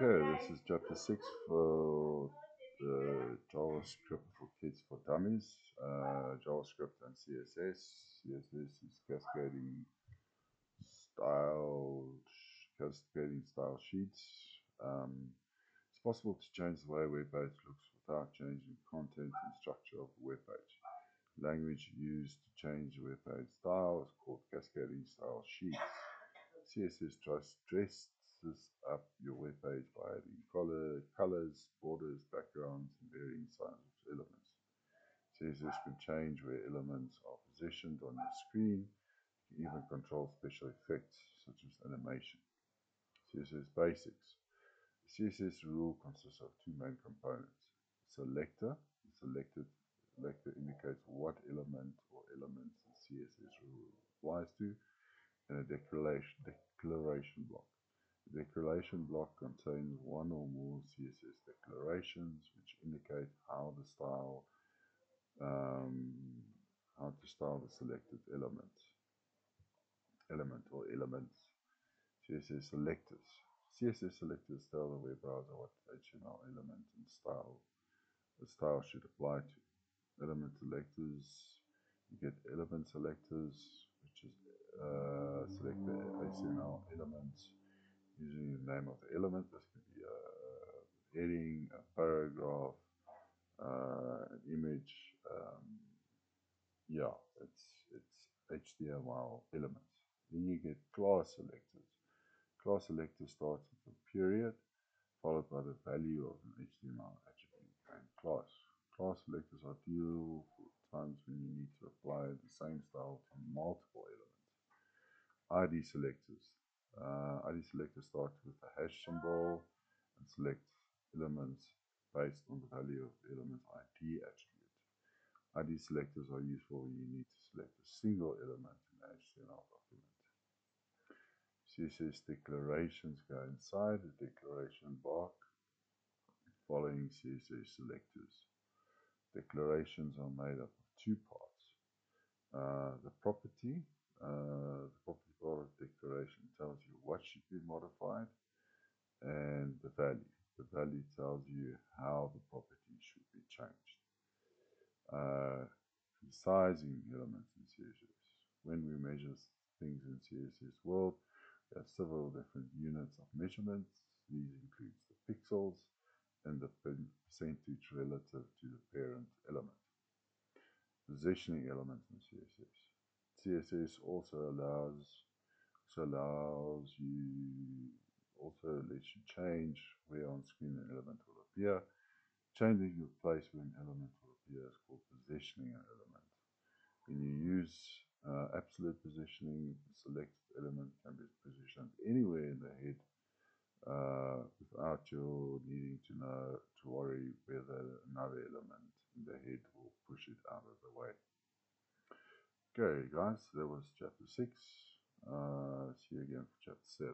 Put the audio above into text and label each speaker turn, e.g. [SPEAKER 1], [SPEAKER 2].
[SPEAKER 1] Okay, this is chapter 6 for the JavaScript for Kids for Dummies. JavaScript and CSS. CSS is style, cascading style sheets. It's possible to change the way a web page looks without changing content and structure of the web page. Language used to change the web page style is called cascading style sheets. CSS dresses up your web page by adding colors, borders, backgrounds, and varying sizes of elements. CSS can change where elements are positioned on your screen. You can even control special effects such as animation. CSS basics. The CSS rule consists of two main components. Selector. The selector indicates what element or elements the CSS rule applies to, and a declaration block. The declaration block contains one or more CSS declarations which indicate how to style the selected element or elements. CSS selectors. CSS selectors tell the web browser what HTML element and style the style should apply to. Element selectors. You get element selectors, which is select the HTML elements using the name of the element. This could be a heading, a paragraph, an image. Yeah, it's HTML elements. Then you get class selectors. Class selector starts with a period, followed by the value of an HTML attribute and class. Class selectors are ideal for times when you need to apply the same style to multiple elements. ID selectors. ID selector starts with a hash symbol and selects elements based on the value of the element's ID attribute. ID selectors are useful when you need to select a single element in an HTML document. CSS declarations go inside the declaration block following CSS selectors. Declarations are made up of two parts. The property part of declaration tells you what should be modified, and the value. The value tells you how the property should be changed. Sizing elements in CSS. When we measure things in CSS world, we have several different units of measurements. These include the pixels and the percentage relative to the parent element. Positioning elements in CSS. CSS also lets you change where on screen an element will appear. Changing the place where an element will appear is called positioning an element. When you use absolute positioning, the selected element can be positioned anywhere in the head without you needing to worry whether another element in the head will push it out of the way. Okay, guys, that was chapter 6. See you again for chapter 7.